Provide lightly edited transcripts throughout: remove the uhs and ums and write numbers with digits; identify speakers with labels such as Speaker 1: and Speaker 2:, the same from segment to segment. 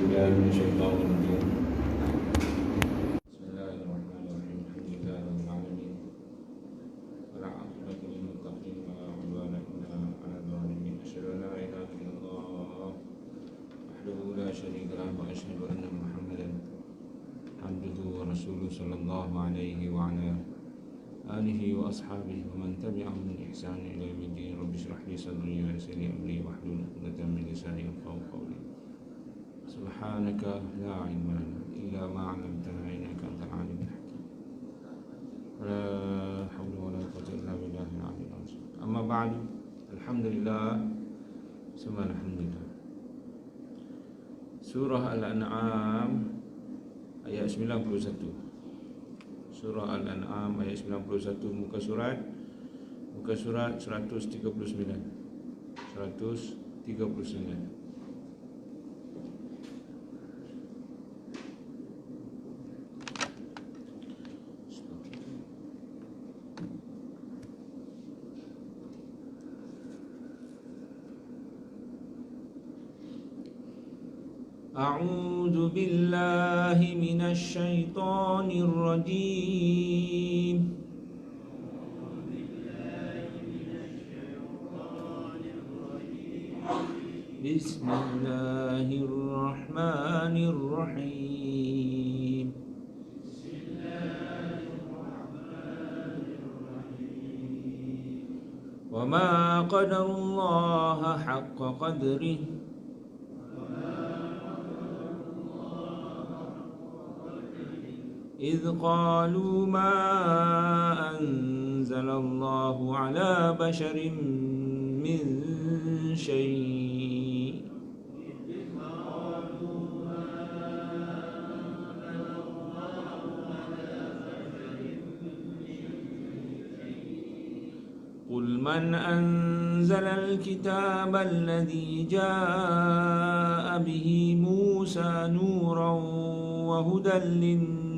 Speaker 1: بالله من الشيطان الرجيم. بسم الله الرحمن الرحيم. الحمد لله رب العالمين والعاقبة للمتقين ولا عدوان إلا على الظالمين. أشهد أن لا إله إلا الله وحده لا شريك له وأشهد أن محمدا عبده ورسوله صلى الله عليه وعلى آله وأصحابه ومن تبعهم من إحسان إلى يوم الدين. رب اشرح لي صدري ويسر لي أمري واحلل عقدة من لساني يفقهوا قولي. سبحانك لا علم لنا إلا ما علمتنا إنك أنت العليم الحكيم. لا حول ولا قوة إلا بالله العلي العظيم. أما بعد، الحمد لله ثم الحمد لله. Surah Al-An'am ayat 91. Surah Al-An'am ayat 91, muka surat 139. 139. أعوذ بالله من الشيطان الرجيم. بسم الله الرحمن الرحيم. وما قدر الله حق قدره إذ قالوا ما أنزل الله على بشر من شيء قل من أنزل الكتاب الذي جاء به موسى نورا وهدى للناس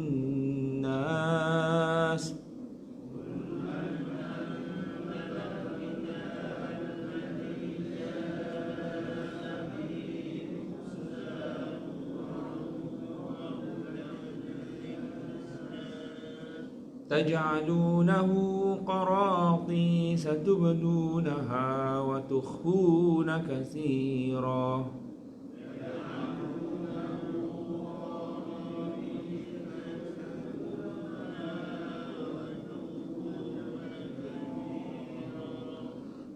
Speaker 1: تجعلونه قراطيس تبدونها وتخفون كثيرا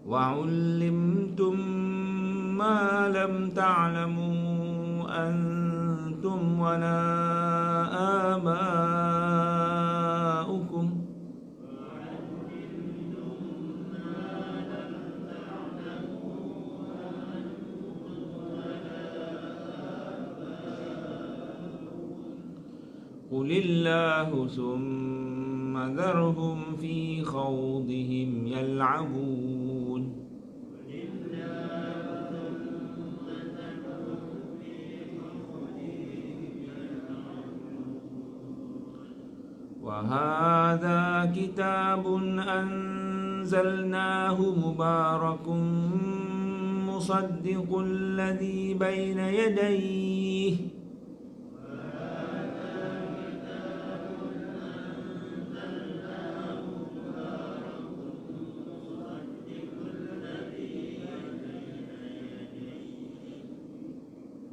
Speaker 1: وعلمتم ما لم تعلموا أنتم ولا آباؤكم قل الله ثم ذرهم في خوضهم يلعبون. وهذا كتاب أنزلناه مبارك مصدق الذي بين يديه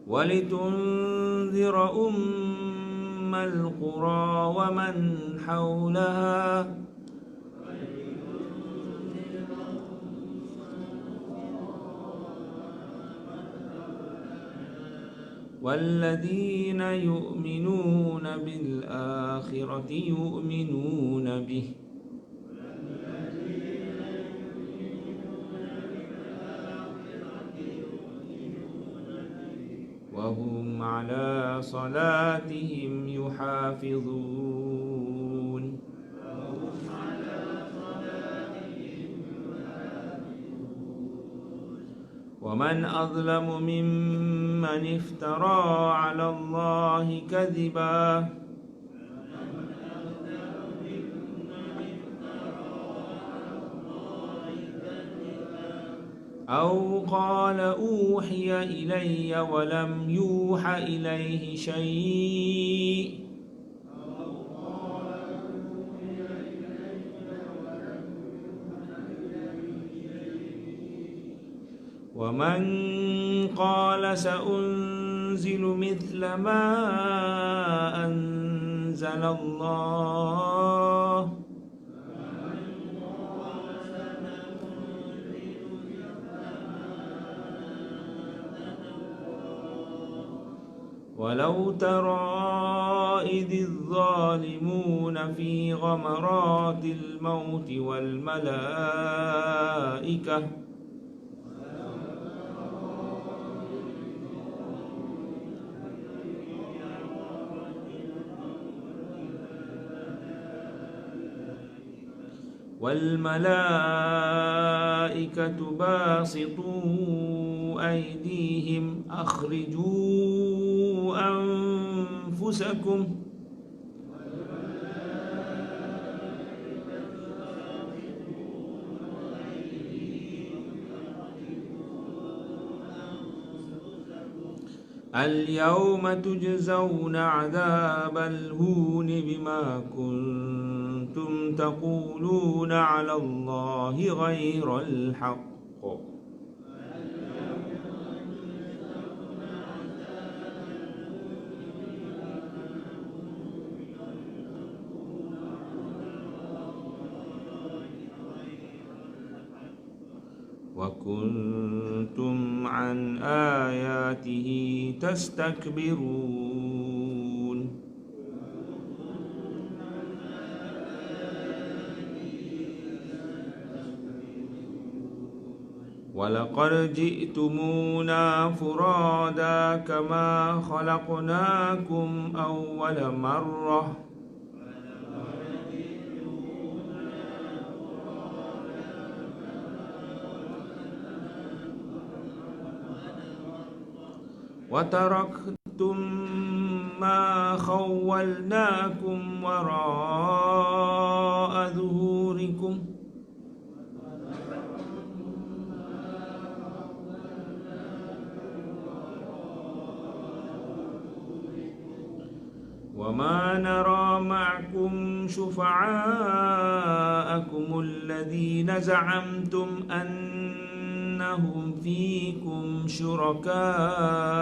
Speaker 1: ولتنذر أم القرى ومن حولها والذين يؤمنون بالآخرة يؤمنون به وهم على صلاتهم يحافظون. ومن أظلم ممن افترى على الله كذبا أو قال أوحي إلي ولم يوح إليه شيء ومن قال سأنزل مثل ما أنزل الله ولو ترى إذ الظالمون في غمرات الموت والملائكة باسطوا أيديهم أخرجوا أنفسكم اليوم تجزون عذاب الهون بما كنتم تقولون على الله غير الحق وكنتم عن آياته تستكبرون ولقد جئتمونا فرادا كما خلقناكم أول مرة وتركتم ما خولناكم وراء ظهوركم وما نرى معكم شفعاءكم الذين زعمتم أنهم فيكم شركاء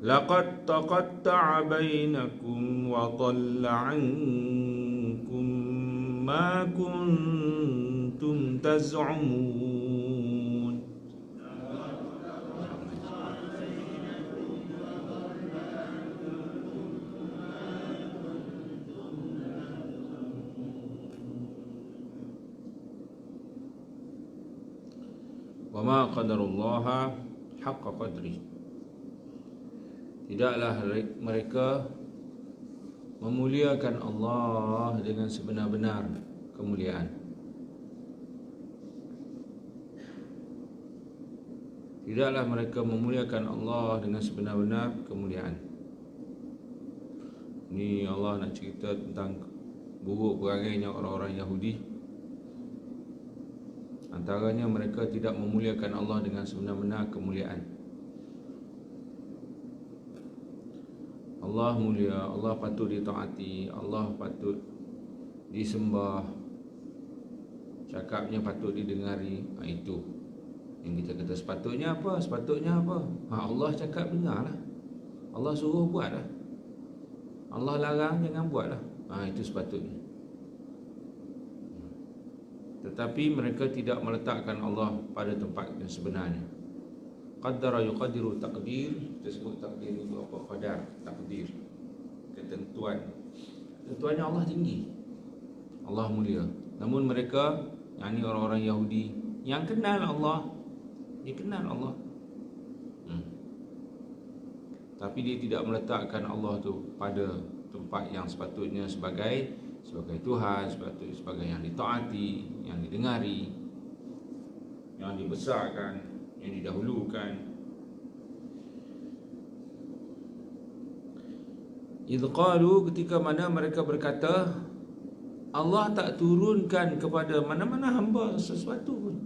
Speaker 1: لقد تقطع بينكم وضل عنكم ما كنتم تزعمون وما قدر الله حق قدره. Tidaklah mereka memuliakan Allah dengan sebenar-benar kemuliaan. Tidaklah mereka memuliakan Allah dengan sebenar-benar kemuliaan. Ini Allah nak cerita tentang buruk perangainya orang-orang Yahudi. Antaranya mereka tidak memuliakan Allah dengan sebenar-benar kemuliaan. Allah mulia, Allah patut ditaati, Allah patut disembah, cakapnya patut didengari. Itu yang kita kata sepatutnya apa? Sepatutnya apa? Allah cakap dengarlah. Allah suruh buatlah. Allah larang jangan buatlah. Itu sepatutnya. Tetapi mereka tidak meletakkan Allah pada tempat yang sebenarnya. Qaddara yuqadiru takdir. Kita sebut takdir itu apa? Qadar, takdir, ketentuan. Ketentuannya Allah tinggi, Allah mulia. Namun mereka, yang ini orang-orang Yahudi yang kenal Allah, dia kenal Allah, tapi dia tidak meletakkan Allah tu pada tempat yang sepatutnya sebagai Tuhan, sepatutnya sebagai yang ditaati, yang didengari. yang dibesarkan, yang didahulukan. Idh qalu, ketika mana mereka berkata, Allah tak turunkan kepada mana-mana hamba sesuatu pun.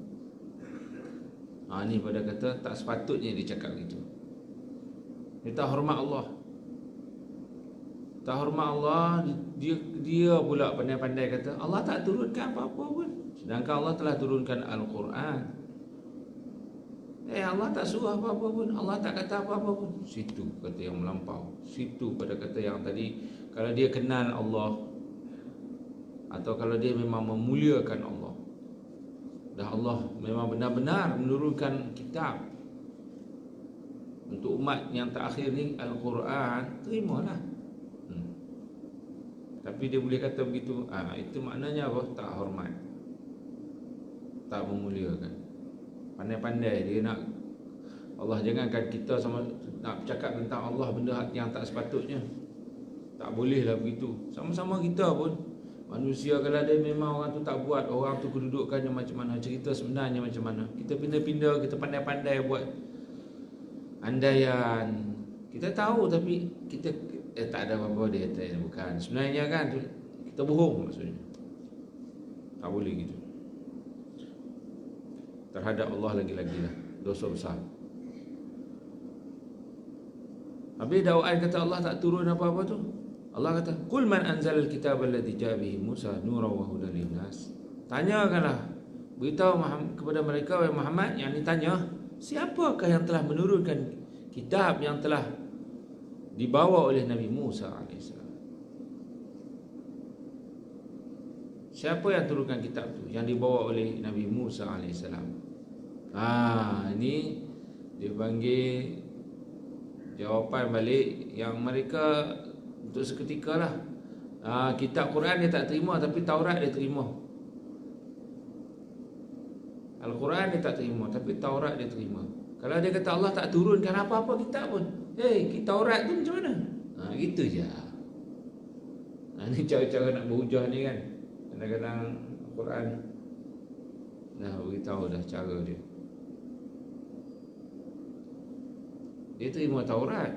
Speaker 1: Ni pada kata tak sepatutnya dia cakap gitu. Dia tak hormat Allah. Tak hormat Allah. Dia pula pandai-pandai kata Allah tak turunkan apa-apa pun, sedangkan Allah telah turunkan Al-Quran. Allah tak suruh apa-apa pun, Allah tak kata apa-apa pun. Situ kata yang melampau. Situ pada kata yang tadi, kalau dia kenal Allah, atau kalau dia memang memuliakan Allah, dah Allah memang benar-benar menurunkan kitab untuk umat yang terakhir ni, Al-Quran, terimalah. Tapi dia boleh kata begitu, itu maknanya apa? Tak hormat, tak memuliakan. Pandai-pandai dia nak Allah jangankan kita sama nak bercakap tentang Allah benda yang tak sepatutnya. Tak bolehlah begitu. Sama-sama kita pun manusia, kalau ada memang orang tu tak buat, orang tu kedudukannya macam mana, cerita sebenarnya macam mana, kita pindah-pindah, kita pandai-pandai buat andaian. Kita tahu tapi kita tak ada apa-apa, dia kata bukan. Sebenarnya kan kita bohong maksudnya. Tak boleh gitu. Terhadap Allah lagi-lagi lah, dosa besar. Habis dakwaan kata Allah tak turun apa-apa tu. Allah kata, "Qul man anzalal kitaba alladhi ja'a bihi Musa nuran wa hudan linnas." Tanyakanlah, beritahu kepada mereka, wahai Muhammad, yang ditanya, siapakah yang telah menurunkan kitab yang telah dibawa oleh Nabi Musa AS? Siapa yang turunkan kitab tu yang dibawa oleh Nabi Musa AS? Ini dia panggil jawapan balik yang mereka untuk seketika lah. Kitab Quran dia tak terima, tapi Taurat dia terima. Al-Quran dia tak terima, tapi Taurat dia terima. Kalau dia kata Allah tak turunkan apa-apa kitab pun, Taurat tu macam mana? Gitu je. Ni cara-cara nak berhujah ni kan. Kadang-kadang Al-Quran dah beritahu dah cara dia. Dia terima Taurat,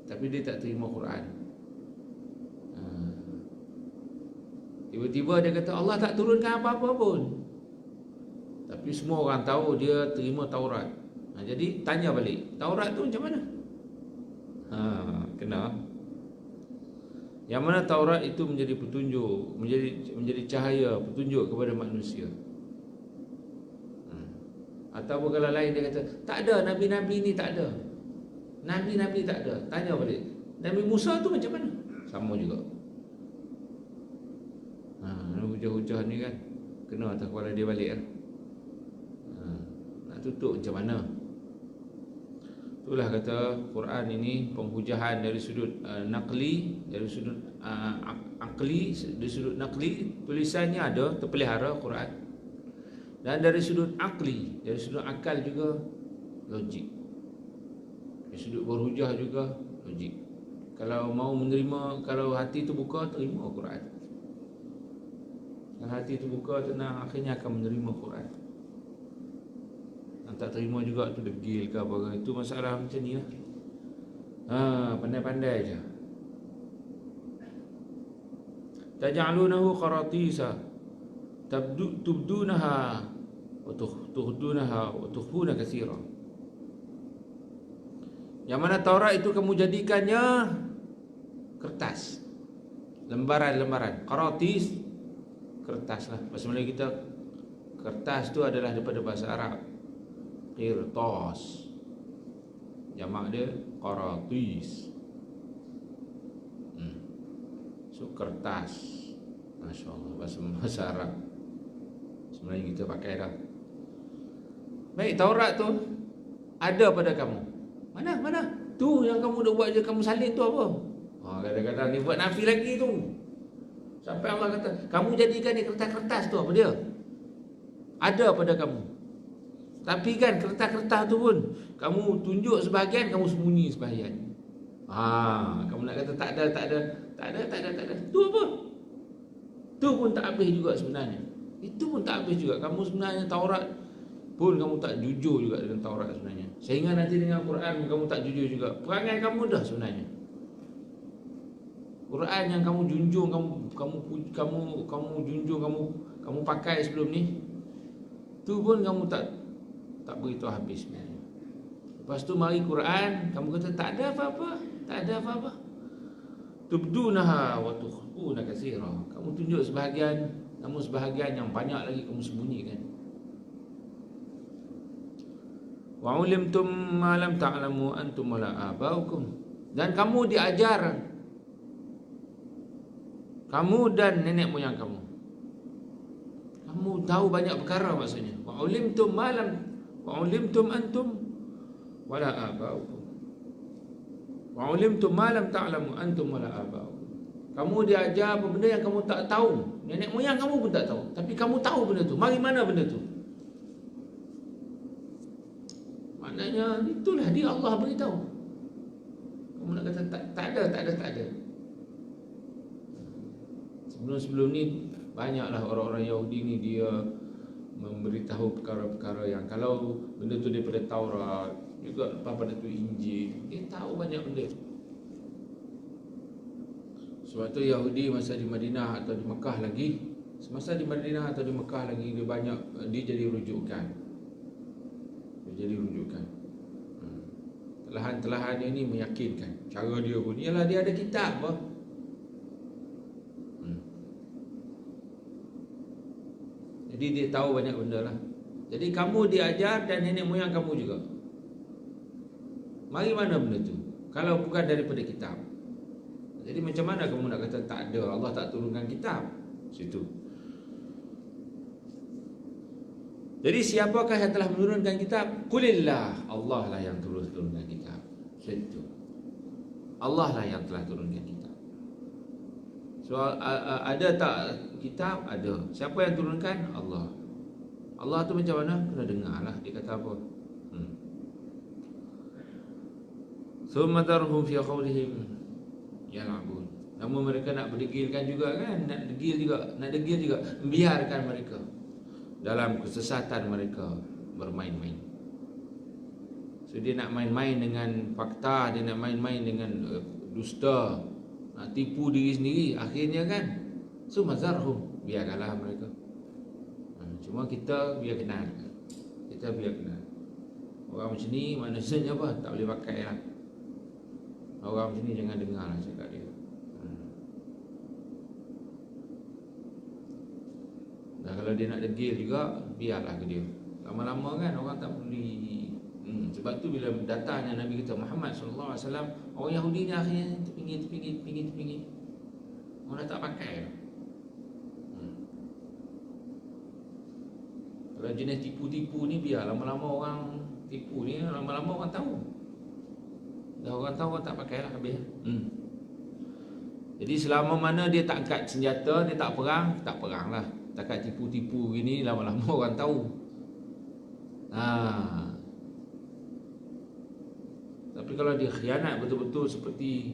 Speaker 1: tapi dia tak terima Quran. Tiba-tiba dia kata Allah tak turunkan apa-apa pun, tapi semua orang tahu dia terima Taurat. Jadi tanya balik, Taurat tu macam mana? Kena. Yang mana Taurat itu menjadi petunjuk, menjadi cahaya, petunjuk kepada manusia. Ataupun kalau lain dia kata tak ada, Nabi-Nabi ni tak ada, Nabi-Nabi tak ada. Tanya balik, Nabi Musa tu macam mana? Sama juga. Hujah-hujah ni kan kena atas kepala dia balik kan. Nak tutup macam mana? Itulah kata Quran ini penghujahan dari sudut naqli, dari sudut akli, dari sudut naqli tulisannya ada terpelihara Quran, dan dari sudut akli, dari sudut akal juga logik, dari sudut berhujah juga logik. Kalau mau menerima, kalau hati tu buka, terima Quran. Kalau hati tu buka, tenang, akhirnya akan menerima Quran. Yang tak terima juga tu degil ke apa ke, itu masalah macam ni lah. Pandai-pandai je. Taj'alunahu qaratisa tubdunaha wa tukhdunaha wa tukhfuna katsira. Yang mana Taurat itu kamu jadikannya kertas, lembaran-lembaran. Qaratis, kertas lah. Bahasa Melayu kita kertas tu adalah daripada bahasa Arab qirtas, jamak dia qaratis. So kertas, Masya Allah, bahasa Arab. Sebenarnya kita pakai dah. Baik, Taurat tu ada pada kamu. Mana? Tu yang kamu dah buat je, kamu salin tu apa? Kadang-kadang dia buat nafi lagi tu. Sampai Allah kata, kamu jadikan ni kertas-kertas tu apa dia? Ada pada kamu. Tapi kan kertas-kertas tu pun kamu tunjuk sebahagian, kamu sembunyi sebahagian. Kamu nak kata tak ada. Tu apa? Tu pun tak habis juga sebenarnya. Itu pun tak habis juga. Kamu sebenarnya Taurat pun kamu tak jujur juga dengan Taurat sebenarnya. Sehingga nanti dengan Quran kamu tak jujur juga. Perangai kamu dah sebenarnya. Quran yang kamu junjung, kamu junjung, kamu pakai sebelum ni, tu pun kamu tak beritahu habis sebenarnya. Lepas tu mari Quran, kamu kata tak ada apa-apa, tak ada apa-apa. Tubdunaha wa tukhfuna katsira. Kamu tunjuk sebahagian, namun sebahagian yang banyak lagi kamu sembunyikan. Wa ulimtum ma lam ta'lamu antum wala abaukum. Dan kamu diajar, kamu dan nenek moyang kamu. Kamu tahu banyak perkara maksudnya. Wa ulimtum ma lam wa ulimtum antum wala abaukum. Wa ulimtum ma lam ta'lamu antum wala abaukum. Kamu diajar apa benda yang kamu tak tahu. Nenek moyang kamu pun tak tahu, tapi kamu tahu benda tu. Mari mana benda tu? Maknanya itulah dia Allah beritahu. Kamu nak kata tak ada. Sebelum ni banyaklah orang-orang Yahudi ni dia memberitahu perkara-perkara yang kalau benda tu daripada Taurat, juga pada tu Injil, dia tahu banyak benda. Sebab tu Yahudi masa di Madinah atau di Mekah lagi, semasa di Madinah atau di Mekah lagi, dia jadi rujukan. Telahan-telahan dia ni meyakinkan. Cara dia pun ialah dia ada kitab apa. Jadi dia tahu banyak benda lah. Jadi kamu diajar dan nenek moyang kamu juga. Mari mana benda tu? Kalau bukan daripada kitab. Jadi macam mana kamu nak kata tak ada, Allah tak turunkan kitab? Situ. Jadi siapakah yang telah menurunkan kitab? Qulillah, Allah lah yang turunkan kitab. Situ. Allah lah yang telah turunkan kitab. So ada tak kitab? Ada. Siapa yang turunkan? Allah. Allah tu macam mana? Kena dengar lah dia kata apa. Thumma darhum fi khawlihim yal'abun. Namun mereka nak berdegilkan juga kan, nak degil juga, biarkan mereka dalam kesesatan mereka bermain-main. So dia nak main-main dengan fakta, dia nak main-main dengan dusta, nak tipu diri sendiri akhirnya kan. So mazarhum, biarkanlah mereka. Cuma kita biar kenal. Orang macam ni maksudnya apa? Tak boleh pakai lah. Orang macam ni jangan dengar lah cakap dia. Dan kalau dia nak degil juga, biarlah ke dia. Lama-lama kan orang tak peduli. Sebab tu bila datangnya Nabi kita Muhammad SAW, orang Yahudi ni akhirnya terpinggir. Orang dah tak pakai lah. Kalau jenis tipu-tipu ni biar lama-lama orang tipu ni, lama-lama orang tahu. Dah orang tahu, orang tak pakai lah habis. Jadi selama mana dia tak angkat senjata, dia tak perang lah. Takat tipu-tipu gini, lama-lama orang tahu. Tapi kalau dia khianat betul-betul seperti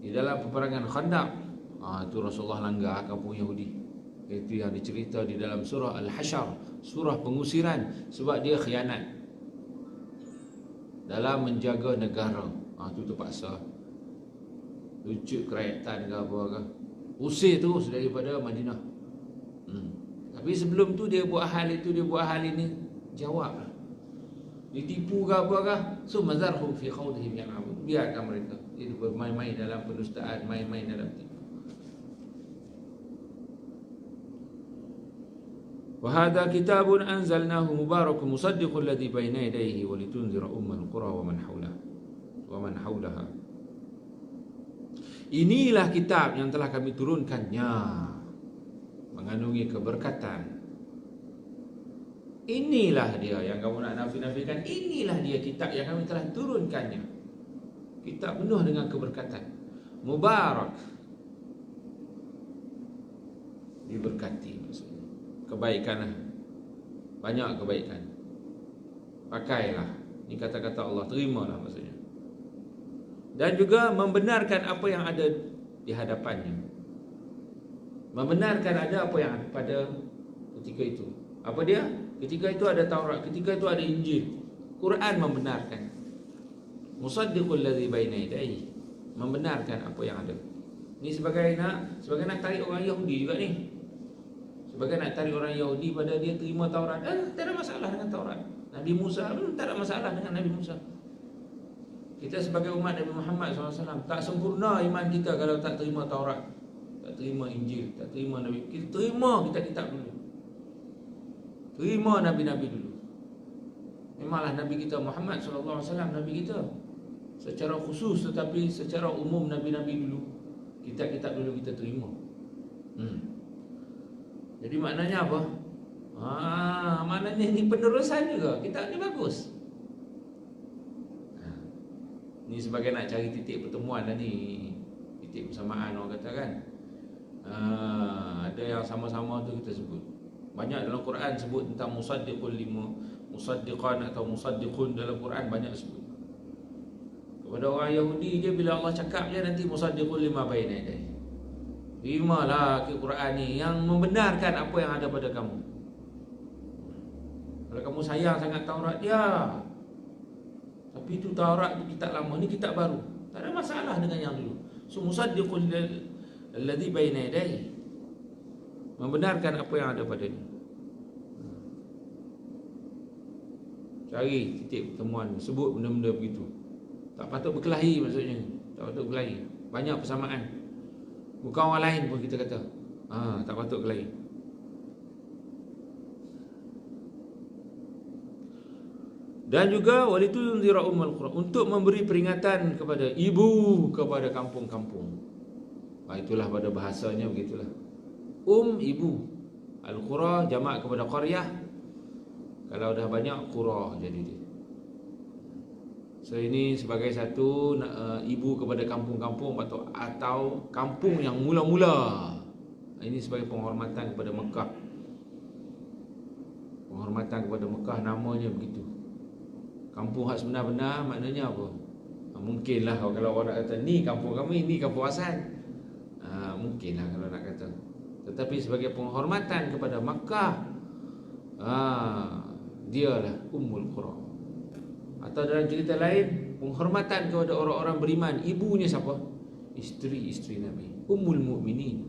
Speaker 1: di dalam peperangan Khandaq, itu Rasulullah langgar kampung Yahudi. Itu yang dicerita di dalam surah Al-Hasyr, surah pengusiran, sebab dia khianat dalam menjaga negara. Itu terpaksa wujud kerakyatan ke apa ke, usir terus daripada Madinah. Tapi sebelum tu dia buat hal itu, dia buat hal ini, jawab lah. Ditipu ke apa ke, so mazarhum fi khawdihim yal'abun. Biarkan mereka itu bermain-main dalam pendustaan, main-main dalam tipu. وهذا كتاب أنزلناه مبارك مصدق الذي بين يديه ولتنذر القرى ومن حولها. Inilah kitab yang telah kami turunkannya, mengandungi keberkatan. Inilah dia yang kamu nak nafikan. Inilah dia kitab yang kami telah turunkannya. Kitab penuh dengan keberkatan. Mubarak, diberkati maksudnya. Kebaikan lah, banyak kebaikan. Pakailah, ini kata-kata Allah, terimalah maksudnya. Dan juga membenarkan apa yang ada di hadapannya. Membenarkan ada apa yang ada pada ketika itu. Apa dia? ketika itu ada Taurat, ketika itu ada Injil. Quran membenarkan. Musaddiqul ladzi baina yadayhi, membenarkan apa yang ada. Ni sebagai nak tarik orang Yahudi juga ni. Sebagai nak tarik orang Yahudi pada dia terima Taurat. Tak ada masalah dengan Taurat. Nabi Musa tak ada masalah dengan Nabi Musa. Kita sebagai umat Nabi Muhammad SAW tak sempurna iman kita kalau tak terima Taurat, tak terima Injil, tak terima Nabi. Kita terima kitab dulu. Terima Nabi-Nabi dulu. Memanglah Nabi kita Muhammad SAW Nabi kita secara khusus, tetapi secara umum Nabi-Nabi dulu, kitab-kitab dulu kita terima. Jadi maknanya apa? Maknanya ini penerusan juga. Kitab ni bagus. Ni sebagai nak cari titik pertemuan lah ni, titik persamaan orang kata kan. Ada yang sama-sama tu kita sebut. Banyak dalam Quran sebut tentang musaddiqan atau musaddiqun. Dalam Quran banyak sebut. Kepada orang Yahudi je, bila Allah cakap je nanti musaddiqun lima baina yadayhi, terimalah ke Quran ni yang membenarkan apa yang ada pada kamu. Kalau kamu sayang sangat Taurat, ya, tapi itu Taurat tu kitab lama, ni kitab baru, tak ada masalah dengan yang dulu. So musaddiqul alladhi baina yadayhi, membenarkan apa yang ada pada ni. Cari titik pertemuan, sebut benda-benda begitu. Tak patut berkelahi maksudnya. Tak patut berkelahi. Banyak persamaan. Bukan orang lain pun kita kata tak patut berkelahi. Dan juga walitunzira ummul qura, untuk memberi peringatan kepada ibu kepada kampung-kampung. Itulah pada bahasanya begitulah. Ibu. Al-qura jamak kepada qaryah. Kalau dah banyak qura jadi dia. So ini sebagai satu ibu kepada kampung-kampung atau kampung yang mula-mula. Ini sebagai penghormatan kepada Mekah. Penghormatan kepada Mekah, namanya begitu. Kampung hak sebenar-benar maknanya apa? Mungkinlah kalau orang nak kata ni kampung kami, ni kampung asal. Mungkinlah kalau nak kata. Tetapi sebagai penghormatan kepada Mekah, dialah Ummul Qura. Atau dalam cerita lain, penghormatan kepada orang-orang beriman, ibunya siapa? Isteri-isteri Nabi, Ummul Mukminin.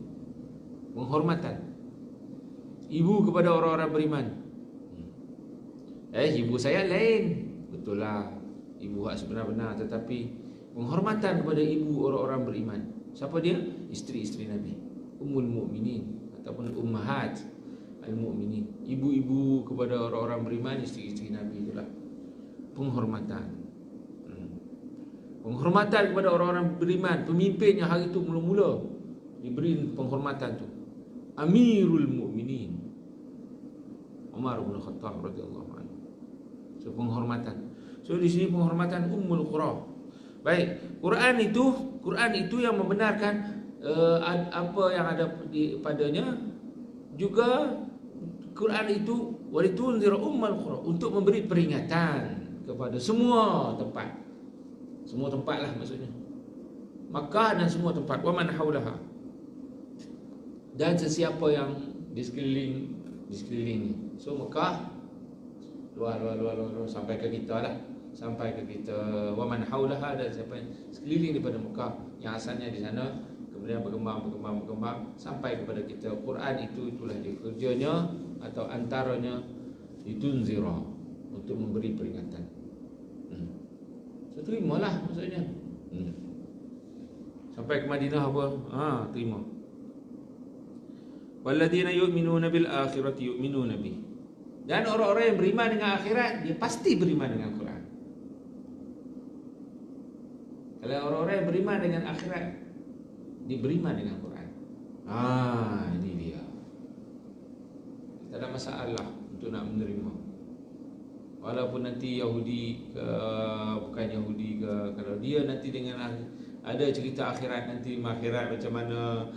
Speaker 1: Penghormatan ibu kepada orang-orang beriman. Ibu saya lain, betul lah, ibu hak sebenar-benar, tetapi penghormatan kepada ibu orang-orang beriman. Siapa dia? Isteri-isteri Nabi, Ummul Mukminin ataupun Ummahat Al-Mukminin. Ibu-ibu kepada orang-orang beriman, isteri-isteri Nabi, itulah penghormatan. Penghormatan kepada orang-orang beriman, pemimpinnya hari itu mula-mula diberi penghormatan tu, Amirul Mukminin Umar bin Khattab radhiyallahu anhu. So penghormatan. So di sini penghormatan Ummul Qura. Baik, Quran itu yang membenarkan apa yang ada padanya. Juga Quran itu walitunzira ummul qura, untuk memberi peringatan kepada semua tempat. Semua tempat lah maksudnya, Makkah dan semua tempat. Wa man haulaha, dan sesiapa yang di sekeliling. So Makkah luar sampai ke kita lah, sampai ke kita. Wa man haulaha, dan siapa yang sekeliling daripada Makkah, yang asalnya di sana, kemudian berkembang sampai kepada kita. Quran itulah dia kerjanya, atau antaranya ditunzira, untuk memberi peringatan. So terimalah maksudnya. Sampai ke Madinah apa? Terima. Walladzina yu'minuna bil akhirati yu'minuna bih. Dan orang-orang yang beriman dengan akhirat, dia pasti beriman dengan Quran. Kalau orang-orang yang beriman dengan akhirat, dia beriman dengan Quran. Ini dia. Tak ada masalah untuk nak menerima. Walaupun nanti Yahudi ke bukan Yahudi ke, kalau dia nanti dengan ada cerita akhirat, nanti akhirat macam mana,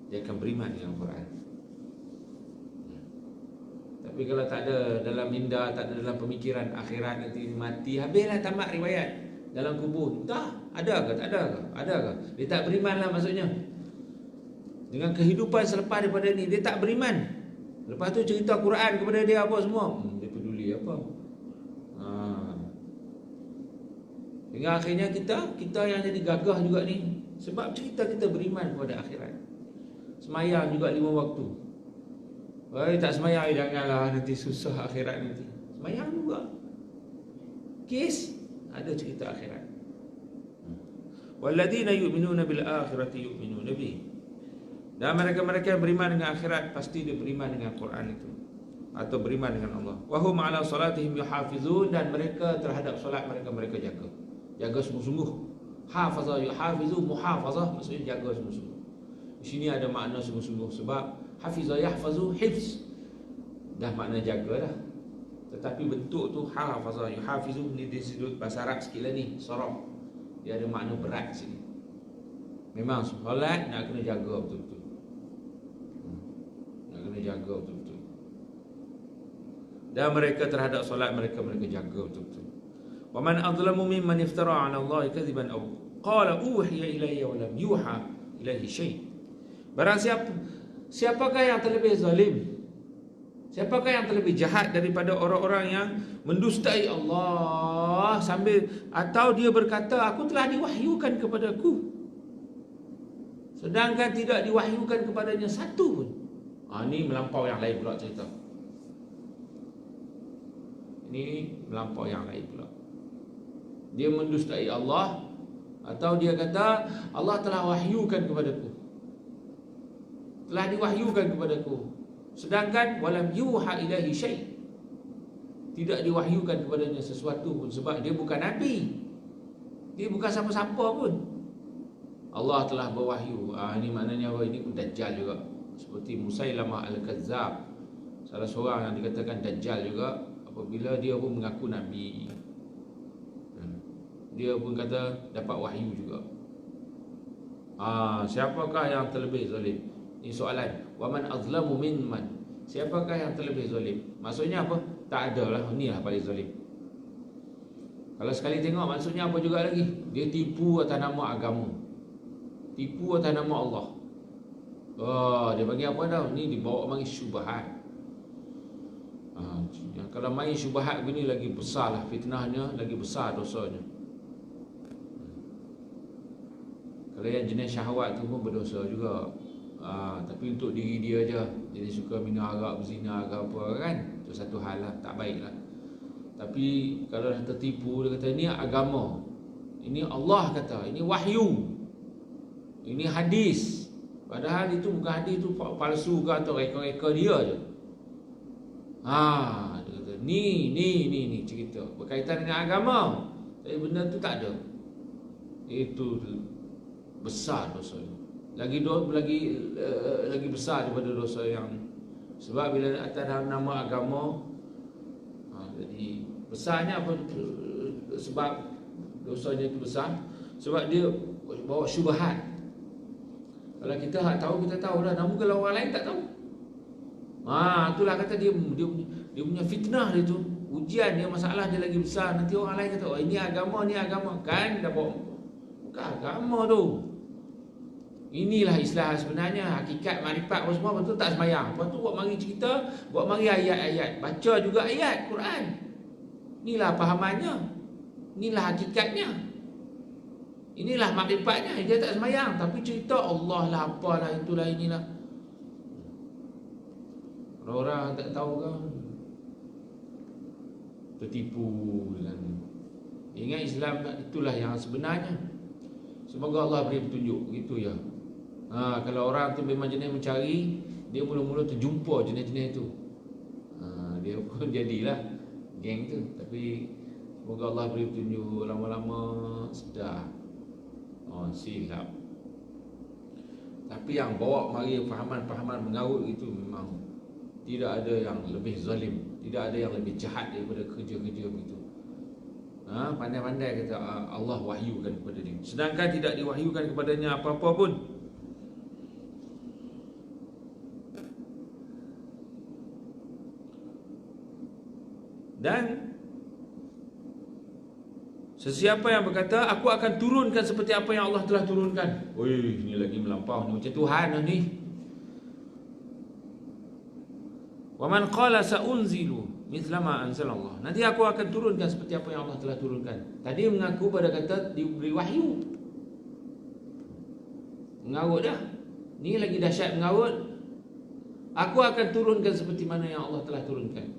Speaker 1: dia akan beriman dengan Quran. Tapi kalau tak ada dalam minda, tak ada dalam pemikiran akhirat, nanti mati, habislah tamat riwayat dalam kubur. Entah ada ke tak ada ke? Ada ke? Dia tak beriman lah maksudnya. Dengan kehidupan selepas daripada ni, dia tak beriman. Lepas tu cerita Quran kepada dia apa semua. Dia peduli apa? Hingga akhirnya kita yang jadi gagah juga ni. Sebab kita beriman kepada akhirat. Semayang juga 5 waktu. Tak semayang janganlah, nanti susah akhirat nanti. Semayang juga. Kes ada cerita akhirat. Walladzina yu'minuna bil akhirati yu'minuna bih. Dan mereka-mereka yang beriman dengan akhirat pasti dia beriman dengan Quran itu atau beriman dengan Allah. Wa hum 'ala salatihim yuhafizun, dan mereka terhadap solat mereka jaga. Jaga sungguh-sungguh. Hafaza yuhafizu, muhafazah maksudnya jaga sungguh-sungguh. Di sini ada makna sungguh-sungguh sebab hafiza yahfazu hifz. Dah makna jaga dah. Tetapi bentuk tu hafaza yuhafizu ni di sudut bahasa Arab sikitlah ni, saraf. Dia ada makna berat sini. Memang solat nak kena jaga betul-betul. Nak kena jaga betul-betul. Dan mereka terhadap solat mereka jaga betul-betul. Wa man adlamu mimman iftara 'ala Allah kadhiban aw qala uhiya ilayya wa lam yuha ilayhi syai'. Barang siapakah yang terlebih zalim? Siapakah yang terlebih jahat daripada orang-orang yang mendustai Allah sambil atau dia berkata aku telah diwahyukan kepadaku sedangkan tidak diwahyukan kepadanya satu pun. Ini melampau yang lain pula cerita. Ini melampau yang lain pula. Dia mendustai Allah atau dia kata Allah telah wahyukan kepadaku, telah diwahyukan kepadaku, sedangkan walam yuha ilahi syai', tidak diwahyukan kepadanya sesuatu pun sebab dia bukan nabi, dia bukan siapa-siapa pun. Allah telah berwahyu. Ini maknanya apa? Ini pun Dajjal juga. Seperti Musailamah Al-Kazzab, salah seorang yang dikatakan Dajjal juga. Apabila dia pun mengaku nabi, dia pun kata dapat wahyu juga. Siapakah yang terlebih zalim? Ini soalan. Wa man azlamu mimman, siapakah yang terlebih zalim? Maksudnya apa? Tak ada lah. Inilah paling zalim. Kalau sekali tengok maksudnya apa juga lagi? Dia tipu atas nama agama, tipu atas nama Allah. Dia bagi apa dah? Ni dibawa mari syubhat. Kalau main syubhat begini lagi besar lah fitnahnya, lagi besar dosanya. Kalau yang jenis syahwat tu pun berdosa juga. Tapi untuk diri dia je, jadi suka minum arak, berzina ke apa kan, itu satu hal lah, tak baik lah. Tapi kalau dah tertipu, dia kata ini agama, ini Allah kata, ini wahyu, ini hadis. Padahal itu bukan hadis, itu palsu ke atau reka-reka dia je. Dia kata ni cerita berkaitan dengan agama, tapi benda tu tak ada. Itu besar dosa. Lagi besar daripada dosa yang sebab bila atas nama agama, jadi besarnya apa? Sebab dosanya itu besar sebab dia bawa syubhat. Kalau kita tahu, kita tahu dah. Namun kalau orang lain tak tahu, itulah kata dia punya fitnah dia tu, ujian dia, masalah dia lagi besar. Nanti orang lain kata, oh ini agama kan, dah bawa bukan agama tu. Inilah Islam sebenarnya, hakikat makrifat apa semua. Betul tak sembahyang, lepas tu buat mari cerita, buat mari ayat-ayat, baca juga ayat Quran. Inilah pahamannya, inilah hakikatnya, inilah makrifatnya. Dia tak sembahyang tapi cerita Allah lah, apalah, itulah, inilah. Orang-orang tak tahu kan, tertipu dengan. Ingat Islam itulah yang sebenarnya. Semoga Allah beri petunjuk, gitu ya. Kalau orang tu memang jenis mencari, dia mula-mula terjumpa jenis-jenis tu, dia pun jadilah geng tu. Tapi semoga Allah beri petunjuk, lama-lama sedar, silap. Tapi yang bawa mari fahaman-fahaman mengarut itu memang tidak ada yang lebih zalim, tidak ada yang lebih jahat daripada kerja-kerja begitu. Pandai-pandai kata Allah wahyukan kepada dia, sedangkan tidak diwahyukan kepadanya apa-apa pun. Dan sesiapa yang berkata aku akan turunkan seperti apa yang Allah telah turunkan, ini lagi melampau ni, macam Tuhan ni. Wa man qala sa'unzilu mithla ma anzalallah. Nanti aku akan turunkan seperti apa yang Allah telah turunkan. Tadi mengaku pada kata diberi wahyu. Mengarut dah. Ni lagi dahsyat mengarut. Aku akan turunkan seperti mana yang Allah telah turunkan.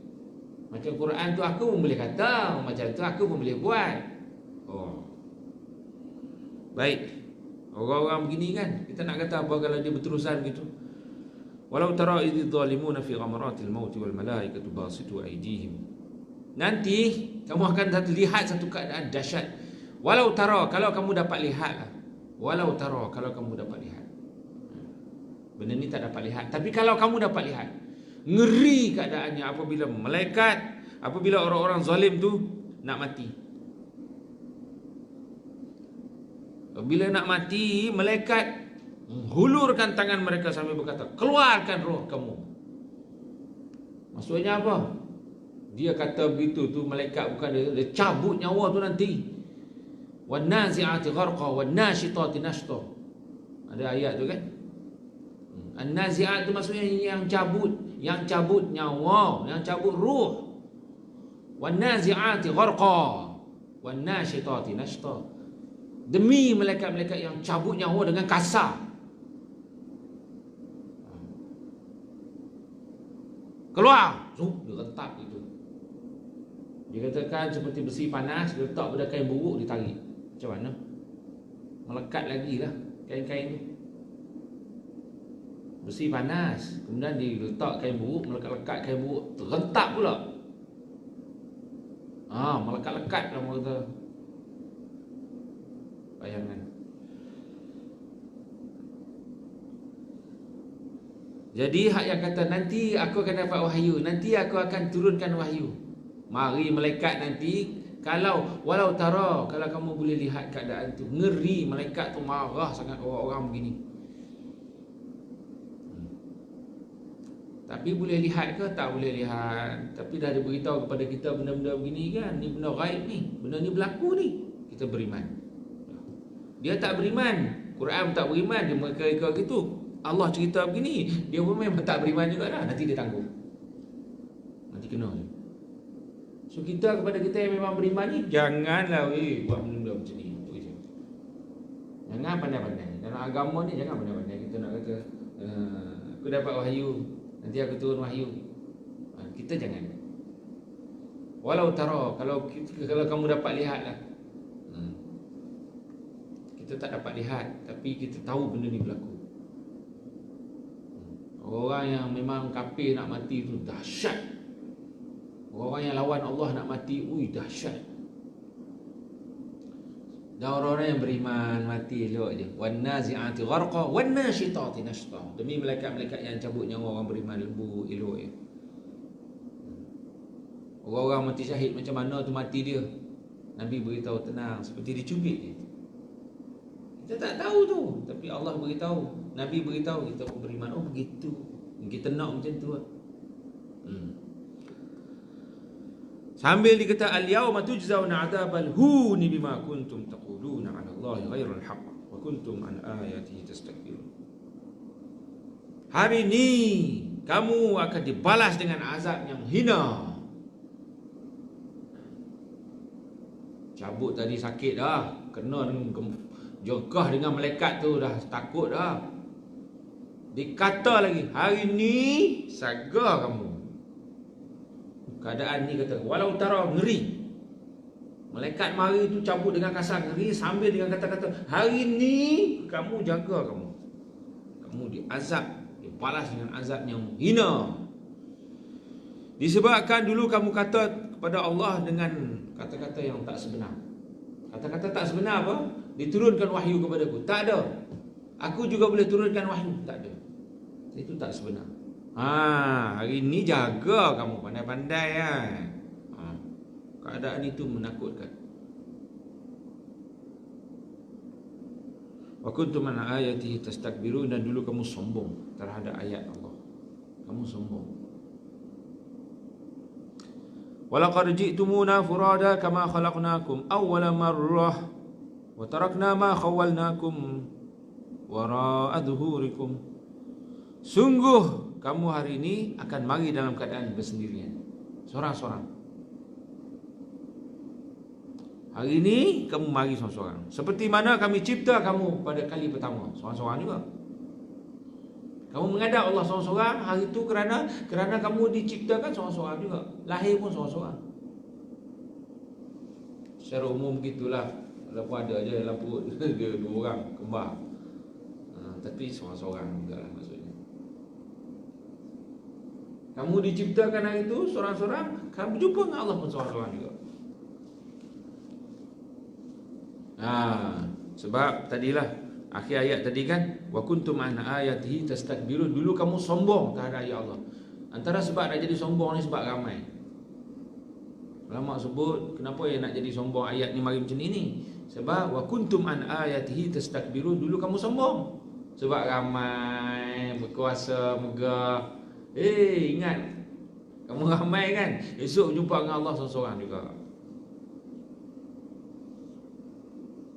Speaker 1: Macam Quran tu aku pun boleh kata, macam tu aku pun boleh buat. Oh. Baik. Orang-orang begini kan, kita nak kata apa kalau dia berterusan gitu. Walau tara idh zalimuna fi ghamaratil maut wal malaikatu basitu aydihim. Nanti kamu akan lihat satu keadaan dahsyat. Walau tara, kalau kamu dapat lihatlah. Walau tara, kalau kamu dapat lihat. Benda ni tak dapat lihat, tapi kalau kamu dapat lihat, ngeri keadaannya apabila malaikat, apabila orang-orang zalim tu nak mati. Bila nak mati, malaikat hulurkan tangan mereka sambil berkata, keluarkan roh kamu. Maksudnya apa? Dia kata begitu tu, malaikat bukan dia cabut nyawa tu nanti. Wan nazi'ati gharqa wan nashitati nashta. Ada ayat tu kan? An-nazi'at tu maksudnya yang cabut nyawa, yang cabut ruh. Wan nazi'ati gharqa wan nashitati nashta. Demi malaikat-malaikat yang cabut nyawa dengan kasar. Keluar, dia letak itu. Dia katakan seperti besi panas, dia letak pada kain buruk, ditarik. Macam mana? Melekat lagi lah kain-kain tu. Besi panas, kemudian diletak kain buruk, melekat-lekat kain buruk, terhentak pula. Melekat-lekat lah orang kata. Bayangan. Jadi hak yang kata nanti aku akan dapat wahyu, nanti aku akan turunkan wahyu. Mari malaikat nanti, kalau walau tara, kalau kamu boleh lihat keadaan tu, ngeri, malaikat tu marah sangat orang-orang begini. Tapi boleh lihat ke? Tak boleh lihat. Tapi dah diberitahu kepada kita benda-benda begini kan, ni benda gaib ni, benda ni berlaku ni, kita beriman. Dia tak beriman, Quran tak beriman, dia mereka gitu. Allah cerita begini, dia pun memang tak beriman juga dah. Nanti dia tanggung, nanti kena je. So kita kepada kita yang memang beriman ni, janganlah buat benda-benda macam ni. Jangan pandai-pandai dalam agama ni, jangan pandai-pandai. Kita nak kata aku dapat wahyu, nanti aku turun wahyu. Kita jangan. Walau tara, kalau kamu dapat lihatlah. Kita tak dapat lihat, tapi kita tahu benda ni berlaku. Orang yang memang kafir nak mati tu dahsyat. Orang yang lawan Allah nak mati, dahsyat. Dan orang-orang yang beriman mati elok je. Wan nazi'ati gharqa wan nashitati nashta. Demi malaikat-malaikat yang cabut nyawa orang beriman lembu elok je. Orang-orang mati syahid macam mana tu mati dia? Nabi beritahu tenang, seperti dicubit je. Kita tak tahu tu, tapi Allah beritahu, Nabi beritahu, kita pun beriman. Oh begitu, kita nak macam tu. Sambil dikata al-yawma tujzauna 'adzabal huni bima kuntum taquluna 'ala Allahi ghairal haqq wa kuntum an ayatihi tastakbirun. Hari ini kamu akan dibalas dengan azab yang hina. Cabut tadi sakit dah, kena jogah dengan malaikat tu dah takut dah. Dikata lagi, hari ni saga kamu. Keadaan ni kata, walau tara, ngeri. Malaikat mari tu cabut dengan kasar, ngeri, sambil dengan kata-kata, hari ni kamu jaga kamu. Kamu diazab, dibalas dengan azab yang hina. Disebabkan dulu kamu kata kepada Allah dengan kata-kata yang tak sebenar. Kata-kata tak sebenar apa? Diturunkan wahyu kepadaku. Tak ada. Aku juga boleh turunkan wahyu. Tak ada. Itu tak sebenar. Hari ni jaga kamu, pandai-pandai kan. Keadaan itu menakutkan. Wa kuntum an ayatihi tastakbirun, dan dulu kamu sombong terhadap ayat Allah. Kamu sombong. Walaqad ji'tumuna furada kama khalaqnakum awwala marrah wa tarakna ma khawwalnakum wara'a dhuhurikum. Sungguh kamu hari ini akan mari dalam keadaan bersendirian, seorang-seorang. Hari ini kamu mari seorang-seorang. Seperti mana kami cipta kamu pada kali pertama, seorang-seorang juga. Kamu menghadap Allah seorang-seorang hari itu kerana kamu diciptakan seorang-seorang juga. Lahir pun seorang-seorang. Secara umum begitulah. Walaupun ada je dalam perut dia 2 orang kembar. Tapi seorang-seorang juga lah maksudnya. Kamu diciptakan hari itu seorang-seorang, kamu jumpa dengan Allah pun seorang-seorang juga. Sebab tadilah akhir ayat tadi kan, wa kuntum an ayatihi tastakbirun. Dulu kamu sombong terhadap ayat Allah. Antara sebab nak jadi sombong ni sebab ramai. Ulama sebut kenapa yang nak jadi sombong ayat ni mari macam ni. Sebab wa kuntum an ayatihi tastakbirun. Dulu kamu sombong sebab ramai, berkuasa, megah. Ingat, kamu ramai kan, esok jumpa dengan Allah seorang-seorang juga.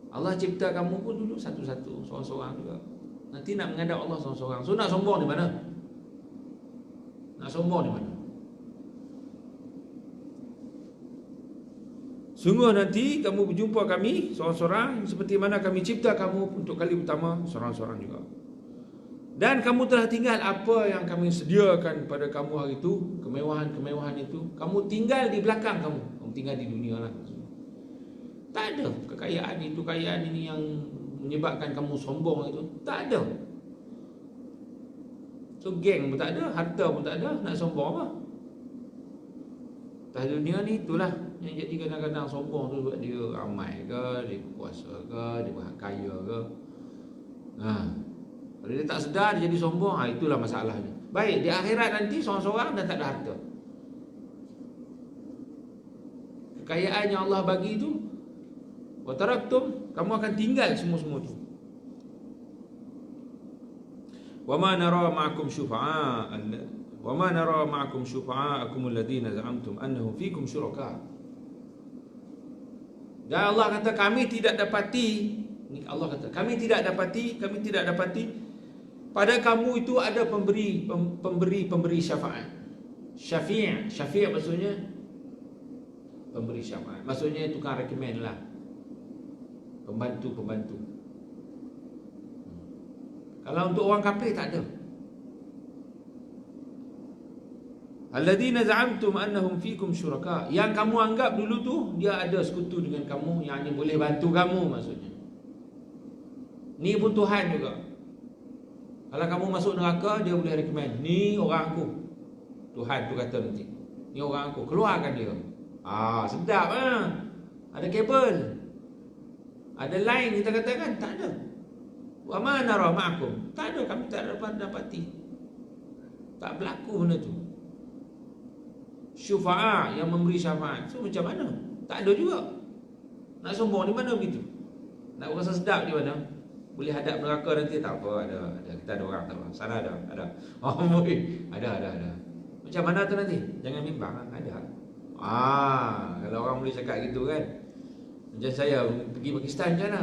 Speaker 1: Allah cipta kamu pun dulu satu-satu, seorang-seorang juga. Nanti nak menghadap Allah seorang-seorang. So nak sombong di mana? Nak sombong di mana? Sungguh nanti kamu berjumpa kami seorang-seorang seperti mana kami cipta kamu untuk kali pertama seorang-seorang juga. Dan kamu telah tinggal apa yang kami sediakan pada kamu hari itu, kemewahan-kemewahan itu. Kamu tinggal di belakang kamu. Kamu tinggal di dunia lah. Tak ada kekayaan itu, kekayaan ini yang menyebabkan kamu sombong itu. Tak ada. So geng pun tak ada, harta pun tak ada, nak sombong apa? Atas dunia ni itulah yang jadi kadang-kadang sombong tu sebab dia ramai ke, dia berkuasa ke, dia kaya ke. Kalau dia tak sedar dia jadi sombong, itulah masalahnya. Baik, di akhirat nanti seorang-seorang dan tak ada harta. Kekayaan yang Allah bagi itu, wa taraktum, kamu akan tinggal semua-semua tu. Wa ma nara ma'akum syufa'akum alladhina za'amtum annahum fikum syuraka. Dan Allah kata kami tidak dapati, Allah kata kami tidak dapati pada kamu itu ada pemberi syafaat. Syafi' maksudnya pemberi syafaat. Maksudnya tukang rekomen lah. Pembantu. Kalau untuk orang kafir tak ada. Alladzina za'amtum annahum fikum syuraka. Yang kamu anggap dulu tu dia ada sekutu dengan kamu, yang ni boleh bantu kamu maksudnya. Ni pun Tuhan juga. Kalau kamu masuk neraka, dia boleh recommend, ni orang aku. Tuhan tu kata nanti, ni orang aku, keluarkan dia. Sedap lah. Ada kabel, ada line kita katakan. Tak ada. Wa ma nara ma'akum. Tak ada, kami tak dapat dapati. Tak berlaku benda tu. Syufa'a yang memberi syafaat. So macam mana? Tak ada juga. Nak sombong di mana begitu? Nak rasa sedap di mana? Boleh hadap neraka nanti, tak apa, ada. Kita ada orang, tak apa. Sana ada. Ada. Macam mana tu nanti? Jangan bimbang, ada. Kalau orang boleh cakap gitu kan. Macam saya pergi Pakistan macam mana?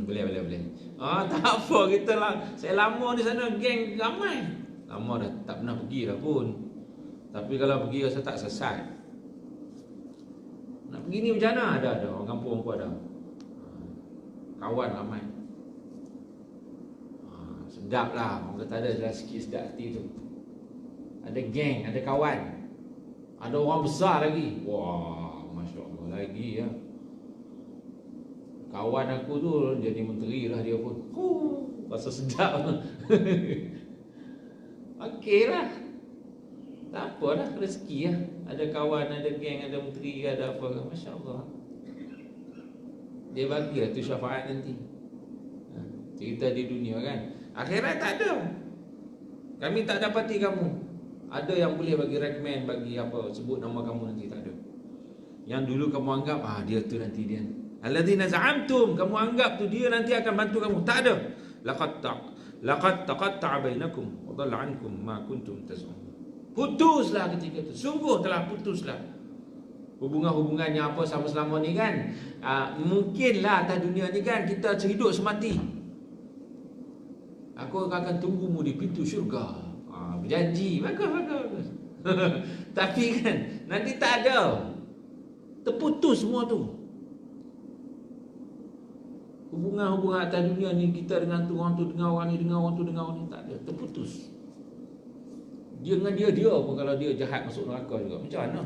Speaker 1: Boleh. Tak apa, kita lah. Saya lama di sana, geng ramai. Lama dah, tak pernah pergi dah pun. Tapi kalau pergi rasa tak sesat. Nak pergi ni macam mana? Ada. Orang kampung pun ada. Kawan ramai. Sedap lah. Orang kata ada sikit sedap hati tu. Ada geng, ada kawan. Ada orang besar lagi. Wah, Masya Allah lagi ya. Kawan aku tu jadi menteri lah dia pun. Rasa sedap. Okey lah. Tak apalah, rezeki lah. Ada kawan, ada geng, ada menteri, ada apa. Masya Allah. Dia bagilah tu syafaat nanti. Cerita di dunia kan. Akhirat tak ada. Kami tak dapati kamu. Ada yang boleh bagi recommend, bagi apa, sebut nama kamu nanti, tak ada. Yang dulu kamu anggap, dia tu nanti dia. Alladzina za'amtum, kamu anggap tu dia nanti akan bantu kamu. Tak ada. Laqad taqatta'a bainakum wa dhalla 'ankum ma kuntum taz'umun. Putuslah ketika itu. Sungguh telah putuslah hubungan-hubungan yang apa sama selama ni kan. Mungkinlah atas dunia ni kan kita hidup semati. Aku akan tunggumu di pintu syurga. Berjanji, bagus. Tapi kan nanti tak ada, terputus semua tu. Hubungan atas dunia ni, kita dengan tu, orang tu dengan orang ni, dengan orang tu dengan orang ni, tak ada, terputus. Dia dengan dia pun kalau dia jahat masuk neraka juga, macam mana?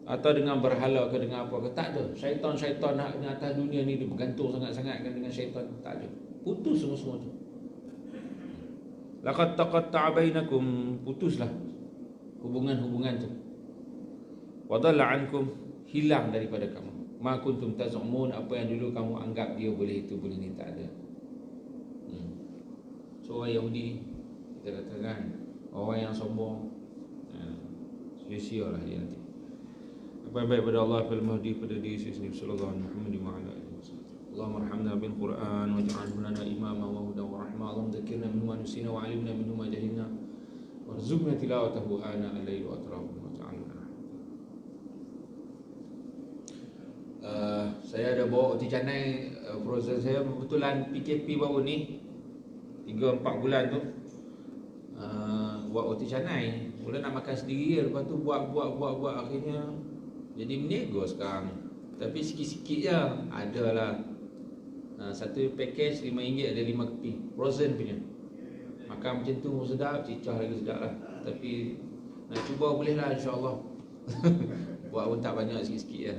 Speaker 1: Atau dengan berhala ke, dengan apa ke, tak ada. Syaitan nak dengan atas dunia ni, dia bergantung sangat-sangat kan dengan syaitan, tak ada. Putus semua tu. Laqad taqatta'a bainakum, putuslah hubungan-hubungan tu. Wa dhalla 'ankum, hilang daripada kamu. Ma kuntum taz'umun, apa yang dulu kamu anggap dia boleh itu, boleh ni, tak ada. So orang Yahudi, kita katakan orang yang sombong, sia-sia lah dia nanti. Apa yang baik pada Allah, pada Mahdi, pada diri sendiri, sallallahu alaihi wa sallam. Allahumma arhamna bil Quran waj'alhu lana imama wa hudan wa rahmah. Allahumma dhakkirna minhu ma nusina wa 'allimna minhu ma jahilna warzuqna tilawatahu ana al-laili wa atrafu wa ta'ala. Saya ada bawa roti canai frozen saya, kebetulan PKP baru ni 3-4 bulan tu, buat roti canai. Mula nak makan sendiri, lepas tu buat akhirnya jadi menego sekarang. Tapi sikit-sikit je adalah. Satu package RM5 ada 5 keping frozen punya. Makan macam tu sedap, cicah lagi sedap lah. Tapi nak cuba boleh lah, insyaAllah. Buat pun tak banyak, sikit-sikit je.